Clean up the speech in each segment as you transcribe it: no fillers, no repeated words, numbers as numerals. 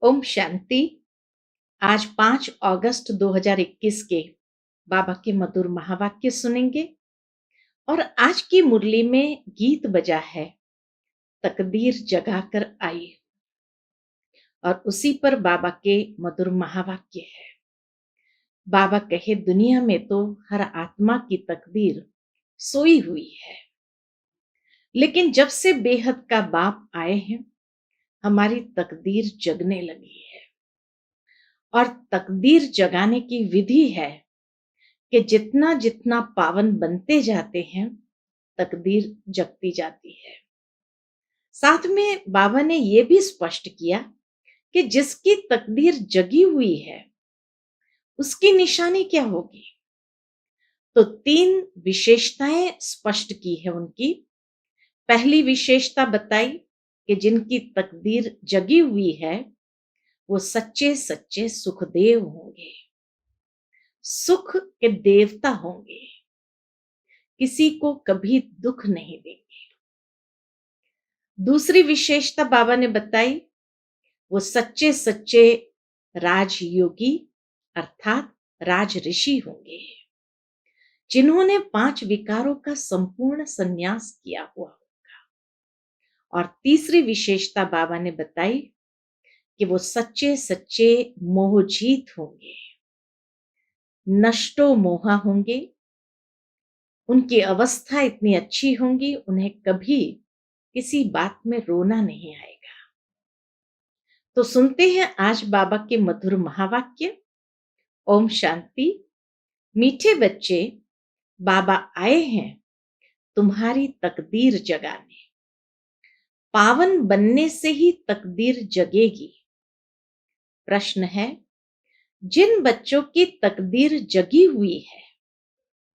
ओम शांति। आज 5 अगस्त 2021 के बाबा के मधुर महावाक्य सुनेंगे और आज की मुरली में गीत बजा है, तकदीर जगा कर आई, और उसी पर बाबा के मधुर महावाक्य है। बाबा कहे, दुनिया में तो हर आत्मा की तकदीर सोई हुई है, लेकिन जब से बेहद का बाप आए हैं, हमारी तकदीर जगने लगी है। और तकदीर जगाने की विधि है कि जितना जितना पावन बनते जाते हैं, तकदीर जगती जाती है। साथ में बाबा ने यह भी स्पष्ट किया कि जिसकी तकदीर जगी हुई है, उसकी निशानी क्या होगी। तो 3 विशेषताएं स्पष्ट की है उनकी। पहली विशेषता बताई कि जिनकी तकदीर जगी हुई है, वो सच्चे सच्चे सुखदेव होंगे, सुख के देवता होंगे, किसी को कभी दुख नहीं देंगे। दूसरी विशेषता बाबा ने बताई, वो सच्चे सच्चे राजयोगी अर्थात राज ऋषि होंगे, जिन्होंने 5 विकारों का संपूर्ण संन्यास किया हुआ होगा। और तीसरी विशेषता बाबा ने बताई कि वो सच्चे सच्चे मोहजीत होंगे, नष्टो मोहा होंगे। उनकी अवस्था इतनी अच्छी होंगी, उन्हें कभी किसी बात में रोना नहीं आएगा। तो सुनते हैं आज बाबा के मधुर महावाक्य। ओम शांति। मीठे बच्चे, बाबा आए हैं तुम्हारी तकदीर जगाने। पावन बनने से ही तकदीर जगेगी। प्रश्न है, जिन बच्चों की तकदीर जगी हुई है,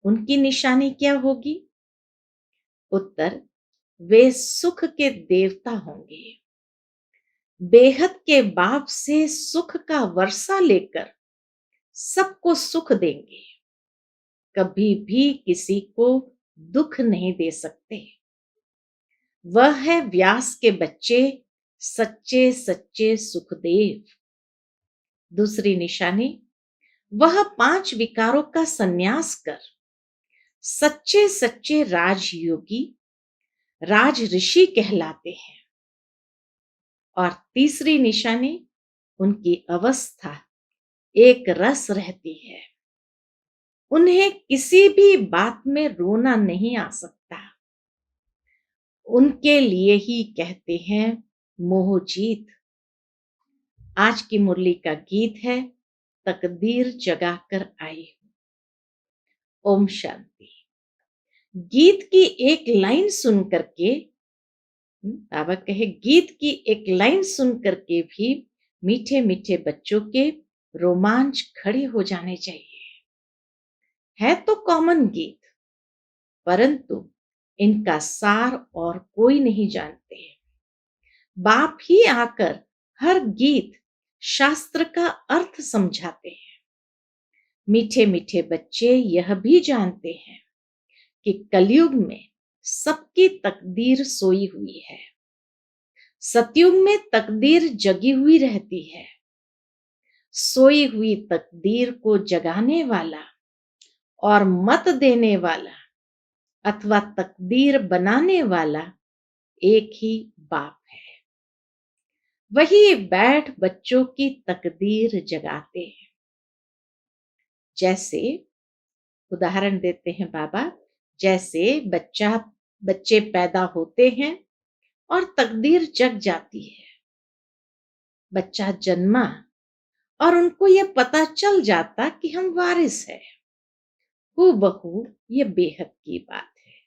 उनकी निशानी क्या होगी? उत्तर, वे सुख के देवता होंगे। बेहद के बाप से सुख का वर्षा लेकर सबको सुख देंगे, कभी भी किसी को दुख नहीं दे सकते। वह है व्यास के बच्चे, सच्चे सच्चे सुखदेव। दूसरी निशानी, वह 5 विकारों का संन्यास कर सच्चे सच्चे राजयोगी राज ऋषि कहलाते हैं। और तीसरी निशानी, उनकी अवस्था एक रस रहती है, उन्हें किसी भी बात में रोना नहीं आ सकता। उनके लिए ही कहते हैं मोहजीत। आज की मुरली का गीत है, तकदीर जगाकर आई। ओम शांति। गीत की एक लाइन सुन करके, बाबा कहे, गीत की एक लाइन सुन करके भी मीठे मीठे बच्चों के रोमांच खड़े हो जाने चाहिए। है तो कॉमन गीत, परंतु इनका सार और कोई नहीं जानते। बाप ही आकर हर गीत शास्त्र का अर्थ समझाते हैं। मीठे मीठे बच्चे यह भी जानते हैं कि कलयुग में सबकी तकदीर सोई हुई है, सतयुग में तकदीर जगी हुई रहती है। सोई हुई तकदीर को जगाने वाला और मत देने वाला अथवा तकदीर बनाने वाला एक ही बाप है। वही बैठ बच्चों की तकदीर जगाते हैं। जैसे उदाहरण देते हैं बाबा, जैसे बच्चे पैदा होते हैं और तकदीर जग जाती है। बच्चा जन्मा और उनको यह पता चल जाता कि हम वारिस है। हूबहू ये बेहद की बात है।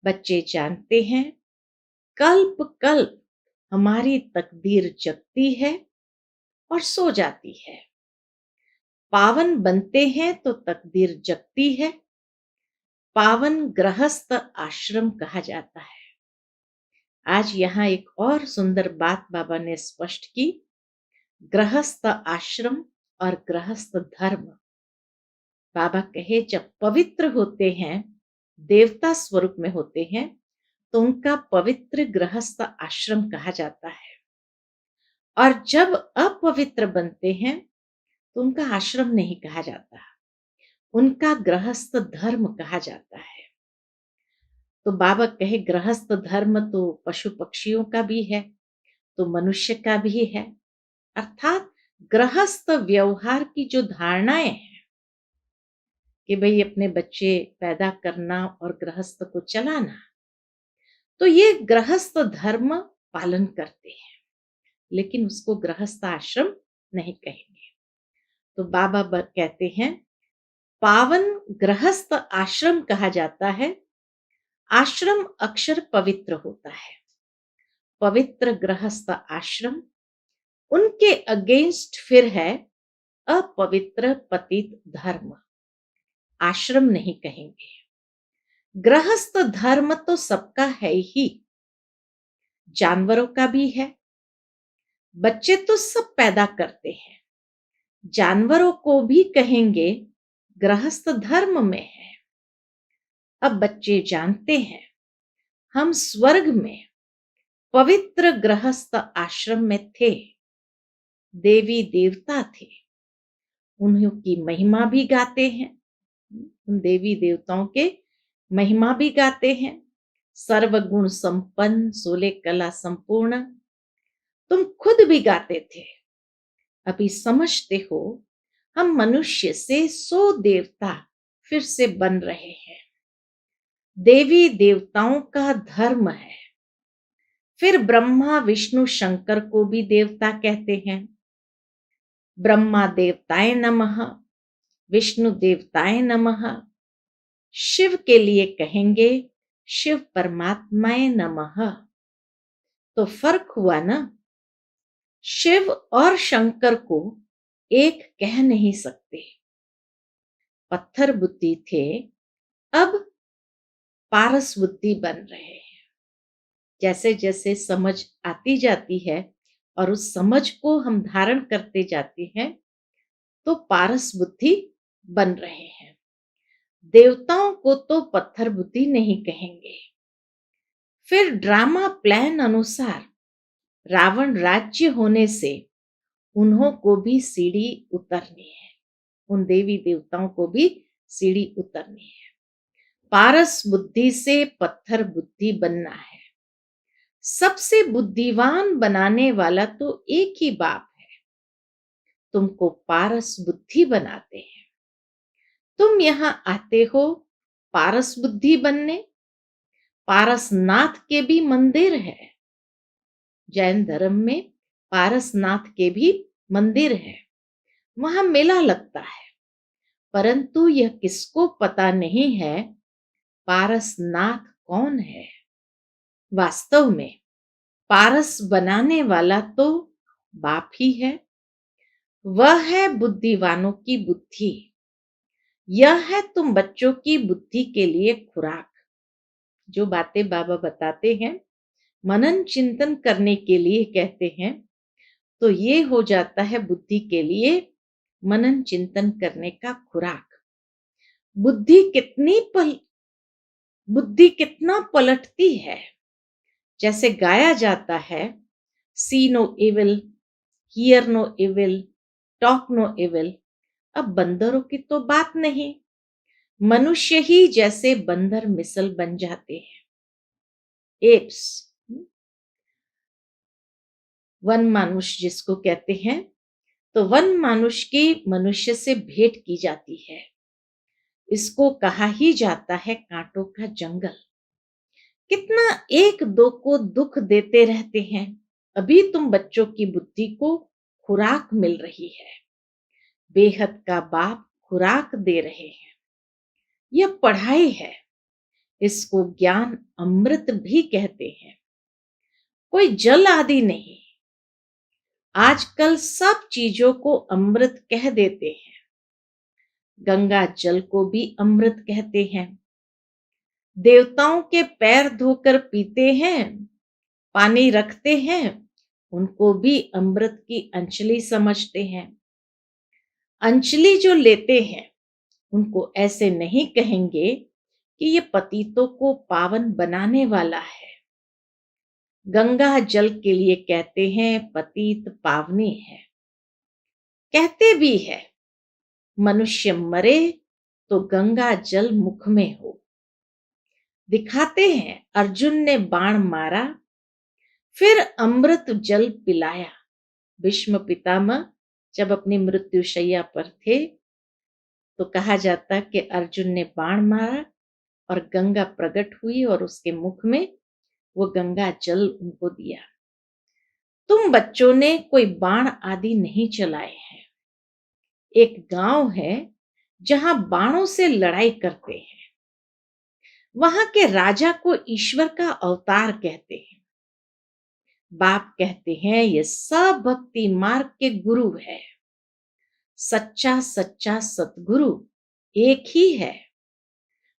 बच्चे जानते हैं कल्प कल्प हमारी तकदीर जगती है और सो जाती है। पावन बनते हैं तो तकदीर जगती है। पावन गृहस्थ आश्रम कहा जाता है। आज यहाँ एक और सुंदर बात बाबा ने स्पष्ट की, गृहस्थ आश्रम और गृहस्थ धर्म। बाबा कहे, जब पवित्र होते हैं, देवता स्वरूप में होते हैं, तो उनका पवित्र गृहस्थ आश्रम कहा जाता है। और जब अपवित्र बनते हैं तो उनका आश्रम नहीं कहा जाता, उनका गृहस्थ धर्म कहा जाता है। तो बाबा कहे गृहस्थ धर्म तो पशु पक्षियों का भी है, तो मनुष्य का भी है। अर्थात गृहस्थ व्यवहार की जो धारणाएं हैं कि भाई अपने बच्चे पैदा करना और गृहस्थ को चलाना, तो ये गृहस्थ धर्म पालन करते हैं, लेकिन उसको गृहस्थ आश्रम नहीं कहेंगे। तो बाबा कहते हैं पावन गृहस्थ आश्रम कहा जाता है। आश्रम अक्षर पवित्र होता है। पवित्र गृहस्थ आश्रम, उनके अगेंस्ट फिर है अपवित्र पतित धर्म। आश्रम नहीं कहेंगे। गृहस्थ धर्म तो सबका है ही, जानवरों का भी है। बच्चे तो सब पैदा करते हैं, जानवरों को भी कहेंगे गृहस्थ धर्म में है। अब बच्चे जानते हैं हम स्वर्ग में पवित्र गृहस्थ आश्रम में थे, देवी देवता थे, उनकी महिमा भी गाते हैं। उन देवी देवताओं के महिमा भी गाते हैं। सर्वगुण संपन्न, 16 कला संपूर्ण, तुम खुद भी गाते थे। अभी समझते हो हम मनुष्य से 100 देवता फिर से बन रहे हैं। देवी देवताओं का धर्म है। फिर ब्रह्मा विष्णु शंकर को भी देवता कहते हैं। ब्रह्मा देवताय नमः, विष्णु देवताय नमः। शिव के लिए कहेंगे शिव परमात्माय नमः। तो फर्क हुआ ना, शिव और शंकर को एक कह नहीं सकते। पत्थर बुद्धि थे, अब पारस बुद्धि बन रहे हैं। जैसे जैसे समझ आती जाती है और उस समझ को हम धारण करते जाते हैं तो पारस बुद्धि बन रहे हैं। देवताओं को तो पत्थर बुद्धि नहीं कहेंगे। फिर ड्रामा प्लान अनुसार रावण राज्य होने से उन्हों को भी सीढ़ी उतरनी है, उन देवी देवताओं को भी सीढ़ी उतरनी है। पारस बुद्धि से पत्थर बुद्धि बनना है। सबसे बुद्धिवान बनाने वाला तो एक ही बाप है, तुमको पारस बुद्धि बनाते हैं। तुम यहां आते हो पारस बुद्धि बनने। पारसनाथ के भी मंदिर है, जैन धर्म में पारसनाथ के भी मंदिर है, वहां मेला लगता है। परंतु यह किसको पता नहीं है पारसनाथ कौन है। वास्तव में पारस बनाने वाला तो बाप ही है। वह है बुद्धिवानों की बुद्धि। यह है तुम बच्चों की बुद्धि के लिए खुराक। जो बातें बाबा बताते हैं मनन चिंतन करने के लिए कहते हैं, तो ये हो जाता है बुद्धि के लिए मनन चिंतन करने का खुराक। बुद्धि कितना पलटती है। जैसे गाया जाता है see no evil, hear no evil, talk no evil. अब बंदरों की तो बात नहीं, मनुष्य ही जैसे बंदर मिसल बन जाते हैं। एप्स, वन मानुष जिसको कहते हैं, तो वन मानुष की मनुष्य से भेंट की जाती है। इसको कहा ही जाता है कांटों का जंगल। कितना एक दो को दुख देते रहते हैं। अभी तुम बच्चों की बुद्धि को खुराक मिल रही है। बेहद का बाप खुराक दे रहे हैं। यह पढ़ाई है, इसको ज्ञान अमृत भी कहते हैं, कोई जल आदि नहीं। आजकल सब चीजों को अमृत कह देते हैं। गंगा जल को भी अमृत कहते हैं। देवताओं के पैर धोकर पीते हैं, पानी रखते हैं, उनको भी अमृत की अंजलि समझते हैं। अंजलि जो लेते हैं उनको ऐसे नहीं कहेंगे कि ये पतितों को पावन बनाने वाला है। गंगा जल के लिए कहते हैं पतित पावनी है। कहते भी है मनुष्य मरे तो गंगा जल मुख में हो। दिखाते हैं अर्जुन ने बाण मारा, फिर अमृत जल पिलाया। भीष्म पितामह जब अपनी मृत्युशैया पर थे तो कहा जाता कि अर्जुन ने बाण मारा और गंगा प्रकट हुई और उसके मुख में वो गंगा जल उनको दिया। तुम बच्चों ने कोई बाण आदि नहीं चलाए हैं। एक गांव है जहां बाणों से लड़ाई करते हैं। वहां के राजा को ईश्वर का अवतार कहते हैं। बाप कहते हैं ये सब भक्ति मार्ग के गुरु है। सच्चा सच्चा सतगुरु एक ही है।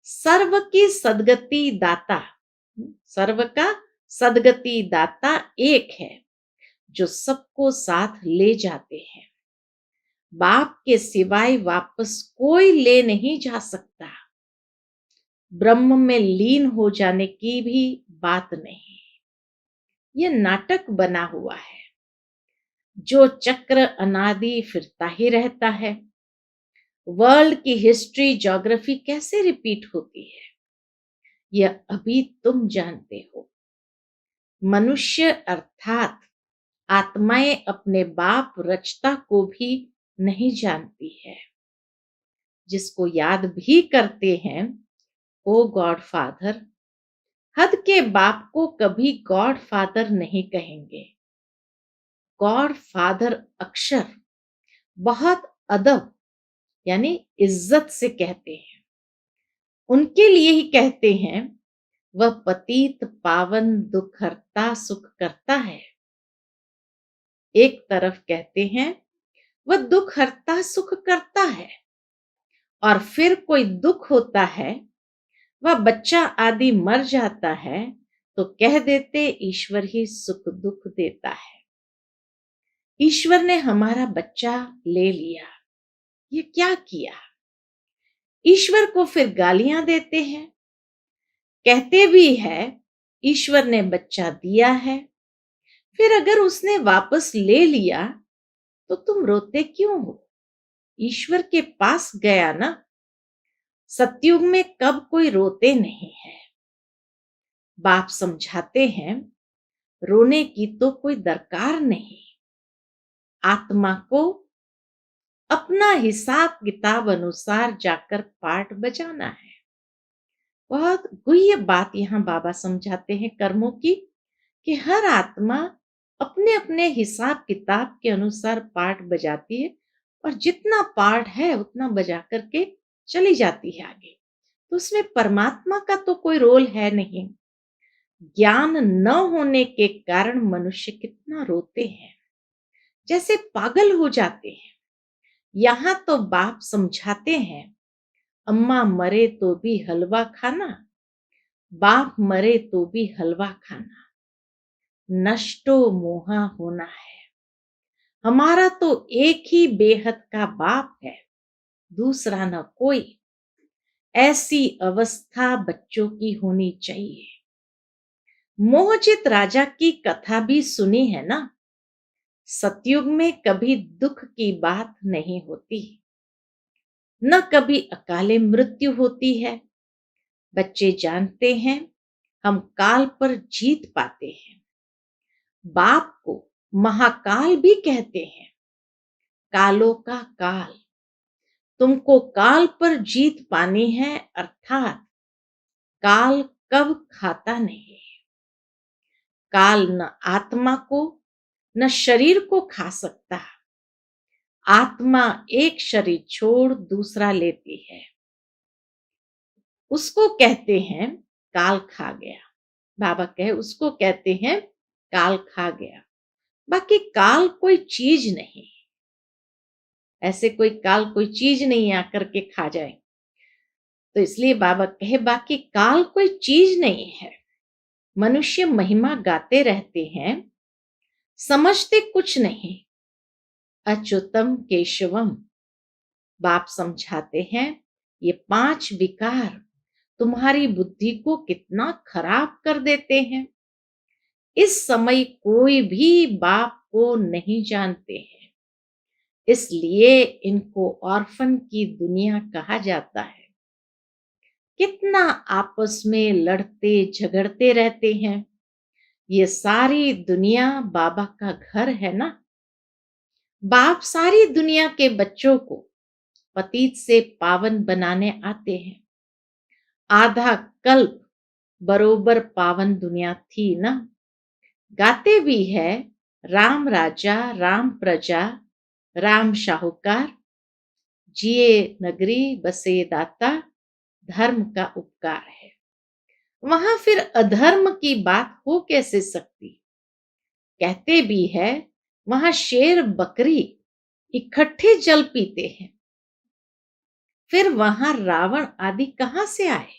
सर्व की सदगति दाता, सर्व का सदगति दाता एक है जो सबको साथ ले जाते हैं। बाप के सिवाय वापस कोई ले नहीं जा सकता। ब्रह्म में लीन हो जाने की भी बात नहीं। ये नाटक बना हुआ है। जो चक्र अनादि फिरता ही रहता है। वर्ल्ड की हिस्ट्री ज्योग्राफी कैसे रिपीट होती है यह अभी तुम जानते हो। मनुष्य अर्थात आत्माएं अपने बाप रचता को भी नहीं जानती है। जिसको याद भी करते हैं ओ गॉड फादर, हद के बाप को कभी गॉड फादर नहीं कहेंगे। गॉड फादर अक्षर बहुत अदब यानी इज्जत से कहते हैं। उनके लिए ही कहते हैं वह पतित पावन दुख हरता सुख करता है। एक तरफ कहते हैं वह दुख हरता सुख करता है और फिर कोई दुख होता है, वह बच्चा आदि मर जाता है तो कह देते ईश्वर ही सुख दुख देता है। ईश्वर ने हमारा बच्चा ले लिया, ये क्या किया? ईश्वर को फिर गालियां देते हैं। कहते भी है ईश्वर ने बच्चा दिया है, फिर अगर उसने वापस ले लिया तो तुम रोते क्यों हो? ईश्वर के पास गया ना। सतयुग में कब कोई रोते नहीं है। बाप समझाते हैं रोने की तो कोई दरकार नहीं। आत्मा को अपना हिसाब किताब अनुसार जाकर पाठ बजाना है। बहुत गुह्य बात यहाँ बाबा समझाते हैं कर्मों की, कि हर आत्मा अपने अपने हिसाब किताब के अनुसार पाठ बजाती है और जितना पाठ है उतना बजा करके चली जाती है आगे। तो उसमें परमात्मा का तो कोई रोल है नहीं। ज्ञान न होने के कारण मनुष्य कितना रोते हैं, जैसे पागल हो जाते हैं। यहाँ तो बाप समझाते हैं अम्मा मरे तो भी हलवा खाना, बाप मरे तो भी हलवा खाना। नष्टो मोहा होना है। हमारा तो एक ही बेहद का बाप है, दूसरा न कोई। ऐसी अवस्था बच्चों की होनी चाहिए। मोहचित राजा की कथा भी सुनी है ना। सतयुग में कभी दुख की बात नहीं होती, न कभी अकाले मृत्यु होती है। बच्चे जानते हैं हम काल पर जीत पाते हैं। बाप को महाकाल भी कहते हैं। कालों का काल, तुमको काल पर जीत पानी है, अर्थात काल कब खाता नहीं। काल न आत्मा को न शरीर को खा सकता। आत्मा एक शरीर छोड़ दूसरा लेती है, उसको कहते हैं काल खा गया। बाबा कहे उसको कहते हैं काल खा गया। बाकी काल कोई चीज नहीं, ऐसे कोई काल कोई चीज नहीं आकर के खा जाए। तो इसलिए बाबा कहे बाकी काल कोई चीज नहीं है। मनुष्य महिमा गाते रहते हैं, समझते कुछ नहीं। अच्युतम केशवम, बाप समझाते हैं ये 5 विकार तुम्हारी बुद्धि को कितना खराब कर देते हैं। इस समय कोई भी बाप को नहीं जानते हैं, इसलिए इनको ऑर्फन की दुनिया कहा जाता है। कितना आपस में लड़ते झगड़ते रहते हैं। ये सारी दुनिया बाबा का घर है ना। बाप सारी दुनिया के बच्चों को पतित से पावन बनाने आते हैं। आधा कल्प बरोबर पावन दुनिया थी ना। गाते भी है, राम राजा राम प्रजा राम शाहूकार, जिए नगरी बसे दाता, धर्म का उपकार है। वहां फिर अधर्म की बात हो कैसे सकती। कहते भी है, वहां शेर बकरी इकट्ठे जल पीते हैं। फिर वहां रावण आदि कहां से आए,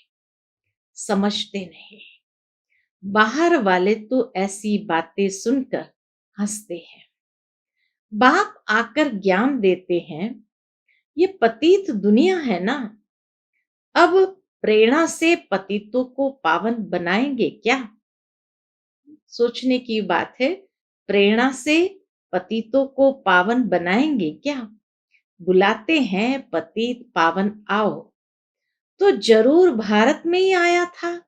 समझते नहीं। बाहर वाले तो ऐसी बातें सुनकर हंसते हैं। बाप आकर ज्ञान देते हैं, ये पतित दुनिया है ना। अब प्रेरणा से पतितों को पावन बनाएंगे क्या। सोचने की बात है, प्रेरणा से पतितों को पावन बनाएंगे क्या। बुलाते हैं पतित पावन आओ, तो जरूर भारत में ही आया था।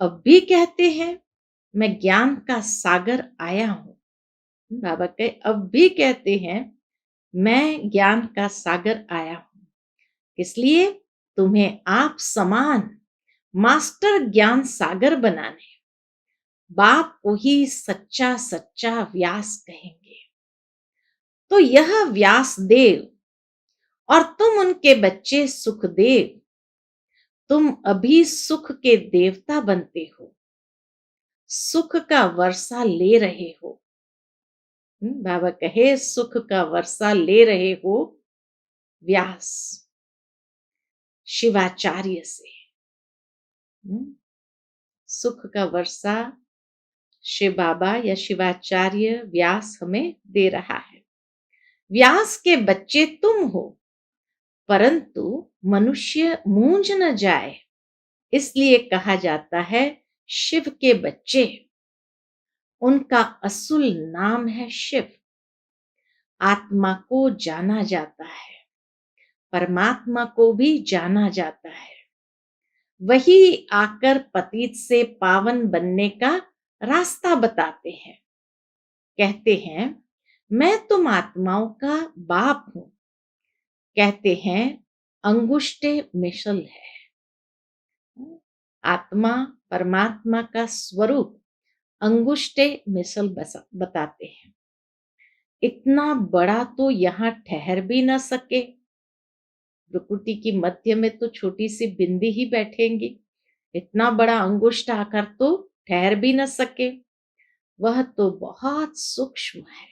अब भी कहते हैं, मैं ज्ञान का सागर आया हूं। बाबा कहे अब भी कहते हैं, मैं ज्ञान का सागर आया हूं। इसलिए तुम्हें आप समान मास्टर ज्ञान सागर बनाने। बाप को ही सच्चा सच्चा व्यास कहेंगे। तो यह व्यास देव और तुम उनके बच्चे सुखदेव, तुम अभी सुख के देवता बनते हो, सुख का वर्षा ले रहे हो। बाबा कहे सुख का वर्षा ले रहे हो व्यास शिवाचार्य से। सुख का वर्षा शिव बाबा या शिवाचार्य व्यास हमें दे रहा है। व्यास के बच्चे तुम हो, परंतु मनुष्य मूंझ न जाए, इसलिए कहा जाता है शिव के बच्चे। उनका असुल नाम है शिव। आत्मा को जाना जाता है, परमात्मा को भी जाना जाता है। वही आकर पतित से पावन बनने का रास्ता बताते हैं। कहते हैं, मैं तुम आत्माओं का बाप हूं। कहते हैं, अंगुष्ठे मिसल है। आत्मा परमात्मा का स्वरूप अंगुष्ठे मिसल बताते हैं। इतना बड़ा तो यहां ठहर भी न सके। प्रकृति की मध्य में तो छोटी सी बिंदी ही बैठेंगी, इतना बड़ा अंगुष्ठ आकर तो ठहर भी न सके। वह तो बहुत सूक्ष्म है।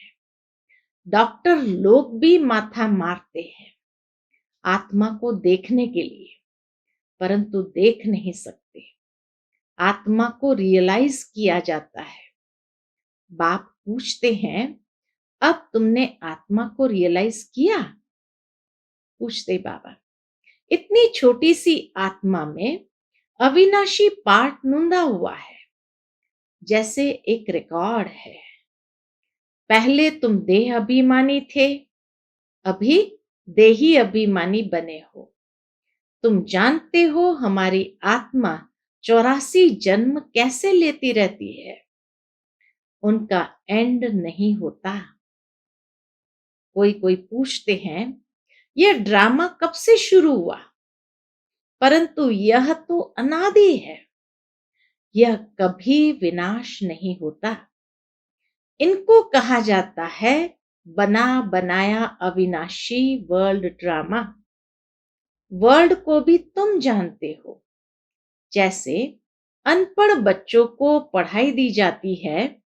डॉक्टर लोग भी माथा मारते हैं आत्मा को देखने के लिए, परंतु देख नहीं सकते। आत्मा को रियलाइज किया जाता है। बाप पूछते हैं, अब तुमने आत्मा को रियलाइज किया। पूछते बाबा, इतनी छोटी सी आत्मा में अविनाशी पार्ट नूंदा हुआ है, जैसे एक रिकॉर्ड है। पहले तुम देह अभिमानी थे, अभी देही अभिमानी बने हो। तुम जानते हो हमारी आत्मा 84 जन्म कैसे लेती रहती है, उनका एंड नहीं होता। कोई कोई पूछते हैं, यह ड्रामा कब से शुरू हुआ, परंतु यह तो अनादि है, यह कभी विनाश नहीं होता। इनको कहा जाता है बना बनाया अविनाशी वर्ल्ड ड्रामा। वर्ल्ड को भी तुम जानते हो। जैसे अनपढ़ बच्चों को पढ़ाई दी जाती है,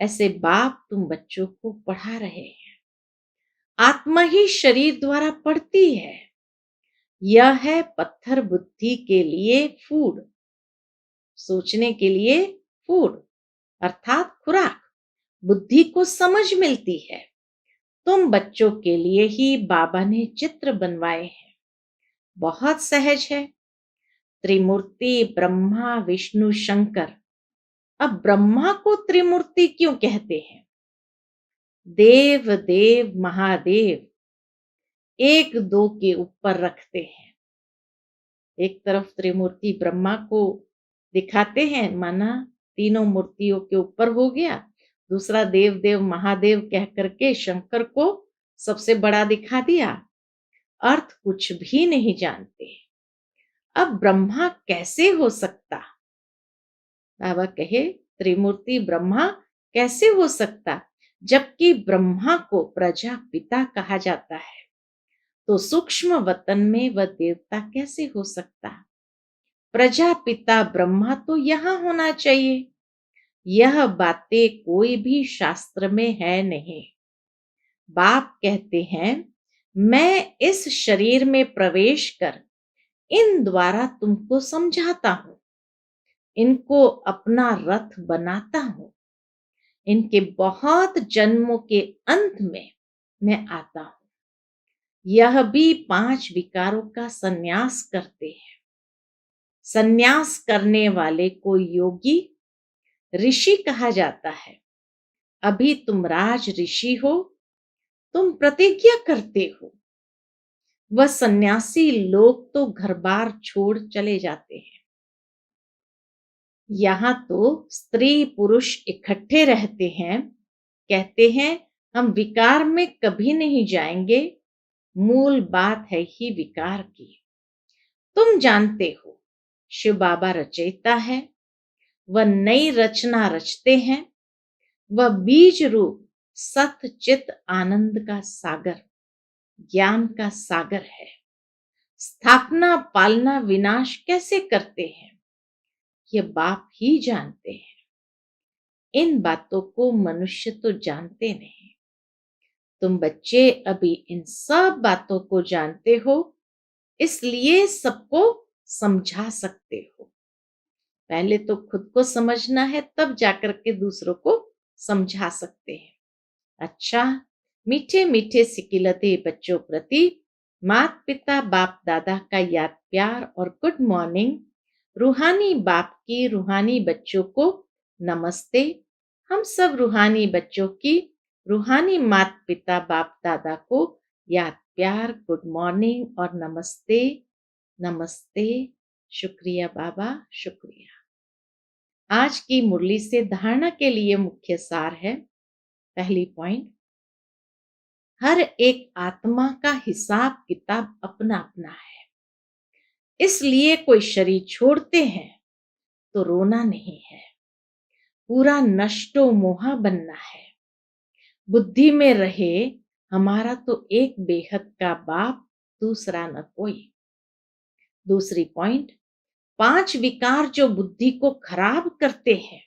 ऐसे बाप तुम बच्चों को पढ़ा रहे हैं। आत्मा ही शरीर द्वारा पढ़ती है। यह है पत्थर बुद्धि के लिए फूड, सोचने के लिए फूड अर्थात खुराक। बुद्धि को समझ मिलती है। तुम बच्चों के लिए ही बाबा ने चित्र बनवाए हैं। बहुत सहज है। त्रिमूर्ति ब्रह्मा विष्णु शंकर अब ब्रह्मा को त्रिमूर्ति क्यों कहते हैं? देव देव महादेव एक दो के ऊपर रखते हैं। एक तरफ त्रिमूर्ति ब्रह्मा को दिखाते हैं, माना तीनों मूर्तियों के ऊपर हो गया। दूसरा देव देव महादेव कह करके शंकर को सबसे बड़ा दिखा दिया। अर्थ कुछ भी नहीं जानते। अब ब्रह्मा कैसे हो सकता? बाबा कहे त्रिमूर्ति ब्रह्मा कैसे हो सकता, जबकि ब्रह्मा को प्रजापिता कहा जाता है, तो सूक्ष्म वतन में वह देवता कैसे हो सकता? प्रजापिता ब्रह्मा तो यहां होना चाहिए। यह बातें कोई भी शास्त्र में है नहीं। बाप कहते हैं, मैं इस शरीर में प्रवेश कर इन द्वारा तुमको समझाता हूं, इनको अपना रथ बनाता हूं। इनके बहुत जन्मों के अंत में मैं आता हूं। यह भी 5 विकारों का संन्यास करते हैं। संन्यास करने वाले को योगी ऋषि कहा जाता है। अभी तुम राज ऋषि हो, तुम प्रतिज्ञा करते हो। वह सन्यासी लोग तो घर बार छोड़ चले जाते हैं। यहां तो स्त्री पुरुष इकट्ठे रहते हैं, कहते हैं हम विकार में कभी नहीं जाएंगे। मूल बात है ही विकार की। तुम जानते हो शिव बाबा रचयिता है, वह नई रचना रचते हैं। वह बीज रूप सत चित आनंद का सागर, ज्ञान का सागर है। स्थापना पालना विनाश कैसे करते हैं, ये बाप ही जानते हैं। इन बातों को मनुष्य तो जानते नहीं। तुम बच्चे अभी इन सब बातों को जानते हो, इसलिए सबको समझा सकते हो। पहले तो खुद को समझना है, तब जाकर के दूसरों को समझा सकते हैं। अच्छा, मीठे मीठे सिकिलते बच्चों प्रति माता पिता बाप दादा का याद प्यार और गुड मॉर्निंग। रूहानी बाप की रूहानी बच्चों को नमस्ते। हम सब रूहानी बच्चों की रूहानी माता पिता बाप दादा को याद प्यार, गुड मॉर्निंग और नमस्ते। नमस्ते। शुक्रिया बाबा, शुक्रिया। आज की मुरली से धारणा के लिए मुख्य सार है। पहली पॉइंट, हर एक आत्मा का हिसाब किताब अपना अपना है, इसलिए कोई शरीर छोड़ते हैं तो रोना नहीं है। पूरा नष्टो मोहा बनना है। बुद्धि में रहे हमारा तो एक बेहद का बाप, दूसरा न कोई। दूसरी पॉइंट, 5 विकार जो बुद्धि को खराब करते हैं,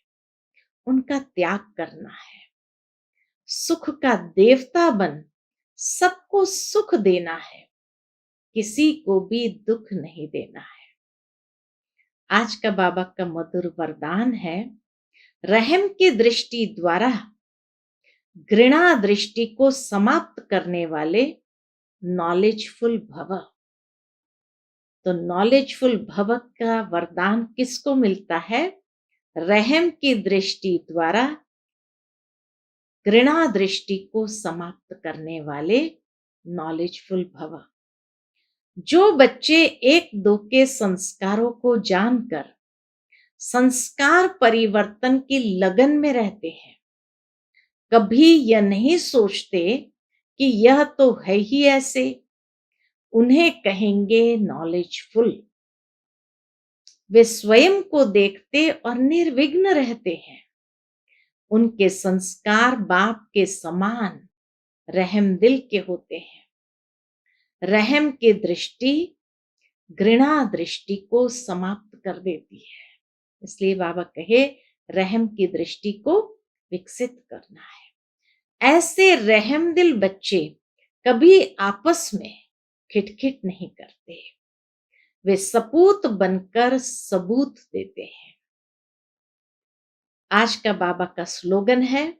उनका त्याग करना है। सुख का देवता बन सबको सुख देना है, किसी को भी दुख नहीं देना है। आज का बाबा का मधुर वरदान है, रहम की दृष्टि द्वारा घृणा दृष्टि को समाप्त करने वाले नॉलेजफुल भव। तो नॉलेजफुल भव का वरदान किसको मिलता है? रहम की दृष्टि द्वारा घृणा दृष्टि को समाप्त करने वाले नॉलेजफुल भव। जो बच्चे एक दो के संस्कारों को जानकर संस्कार परिवर्तन की लगन में रहते हैं, कभी यह नहीं सोचते कि यह तो है ही ऐसे, उन्हें कहेंगे नॉलेजफुल। वे स्वयं को देखते और निर्विघ्न रहते हैं। उनके संस्कार बाप के समान रहम दिल के होते हैं। रहम की दृष्टि घृणा दृष्टि को समाप्त कर देती है। इसलिए बाबा कहे रहम की दृष्टि को विकसित करना है। ऐसे रहम दिल बच्चे कभी आपस में खिटखिट नहीं करते। वे सपूत बनकर सबूत देते हैं। आज का बाबा का स्लोगन है,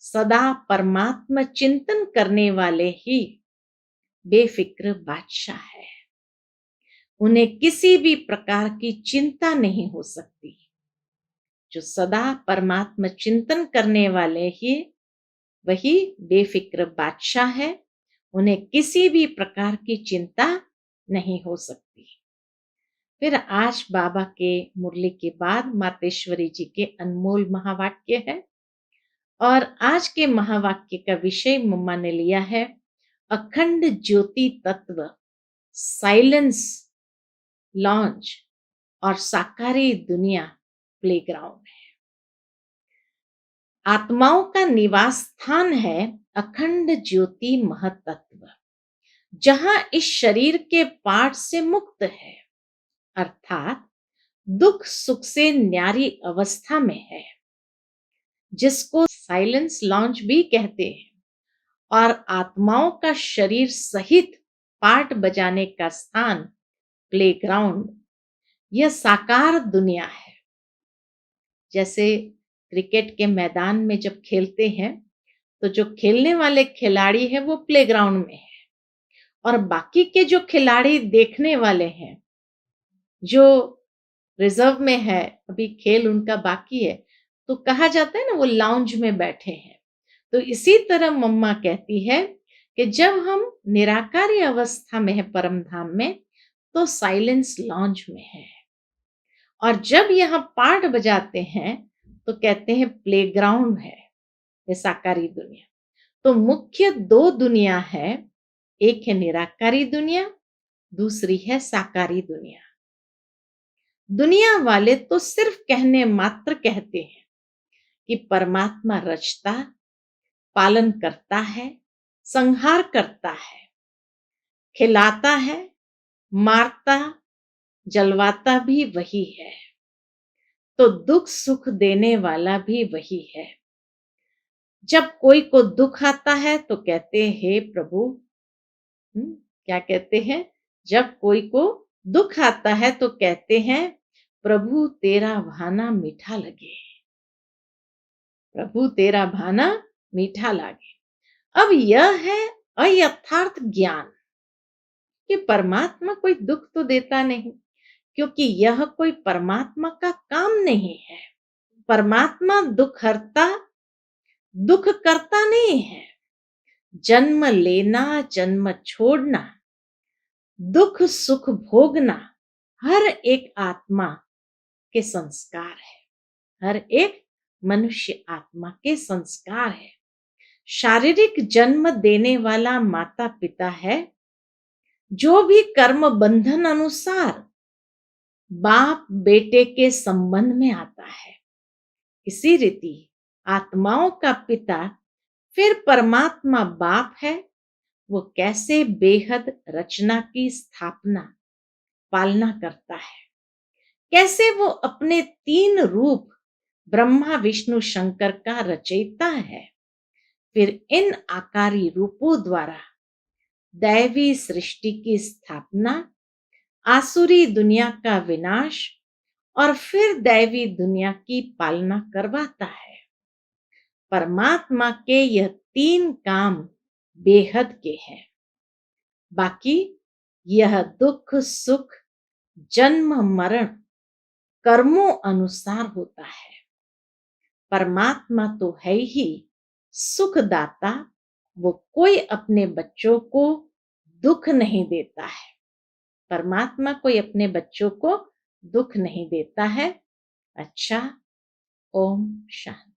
सदा परमात्मा चिंतन करने वाले ही बेफिक्र बादशाह है। उन्हें किसी भी प्रकार की चिंता नहीं हो सकती। जो सदा परमात्मा चिंतन करने वाले ही वही बेफिक्र बादशाह है। उन्हें किसी भी प्रकार की चिंता नहीं हो सकती। फिर आज बाबा के मुरली के बाद मातेश्वरी जी के अनमोल महावाक्य है, और आज के महावाक्य का विषय मम्मा ने लिया है अखंड ज्योति तत्व, साइलेंस लॉन्च और साकारी दुनिया प्लेग्राउंड है। आत्माओं का निवास स्थान है अखंड ज्योति महतत्व, जहां इस शरीर के पाठ से मुक्त है, अर्थात दुख सुख से न्यारी अवस्था में है, जिसको साइलेंस लॉन्च भी कहते हैं। और आत्माओं का शरीर सहित पाठ बजाने का स्थान प्लेग्राउंड, यह साकार दुनिया है। जैसे क्रिकेट के मैदान में जब खेलते हैं तो जो खेलने वाले खिलाड़ी हैं वो प्लेग्राउंड में है, और बाकी के जो खिलाड़ी देखने वाले हैं, जो रिजर्व में है, अभी खेल उनका बाकी है, तो कहा जाता है ना वो लाउंज में बैठे हैं। तो इसी तरह मम्मा कहती है कि जब हम निराकारी अवस्था में है परम धाम में, तो साइलेंस लॉन्ज में है, और जब यहाँ पाठ बजाते हैं तो कहते हैं प्लेग्राउंड है, ये साकारी दुनिया। तो मुख्य दो दुनिया है, एक है निराकारी दुनिया, दूसरी है साकारी दुनिया। दुनिया वाले तो सिर्फ कहने मात्र कहते हैं कि परमात्मा रचता, पालन करता है, संहार करता है, खिलाता है, मारता, जलवाता भी वही है, तो दुख सुख देने वाला भी वही है। जब कोई को दुख आता है तो कहते हैं हे प्रभु, क्या कहते हैं? जब कोई को दुख आता है तो कहते हैं प्रभु तेरा भाना मीठा लगे, प्रभु तेरा भाना मीठा लगे। अब यह है अयथार्थ ज्ञान कि परमात्मा कोई दुख तो देता नहीं, क्योंकि यह कोई परमात्मा का काम नहीं है। परमात्मा दुख हरता, दुख करता नहीं है। जन्म लेना, जन्म छोड़ना, दुख सुख भोगना हर एक आत्मा के संस्कार है, हर एक मनुष्य आत्मा के संस्कार है। शारीरिक जन्म देने वाला माता पिता है, जो भी कर्म बंधन अनुसार बाप बेटे के संबंध में आता है। इसी रीति आत्माओं का पिता फिर परमात्मा बाप है। वो कैसे बेहद रचना की स्थापना पालना करता है, कैसे वो अपने 3 रूप ब्रह्मा विष्णु शंकर का रचयिता है, फिर इन आकारी रूपों द्वारा दैवी सृष्टि की स्थापना, आसुरी दुनिया का विनाश और फिर दैवी दुनिया की पालना करवाता है। परमात्मा के यह 3 काम बेहद के हैं। बाकी यह दुख सुख जन्म मरण कर्मों अनुसार होता है। परमात्मा तो है ही सुखदाता, वो कोई अपने बच्चों को दुख नहीं देता है। परमात्मा कोई अपने बच्चों को दुख नहीं देता है। अच्छा, ओम शांति।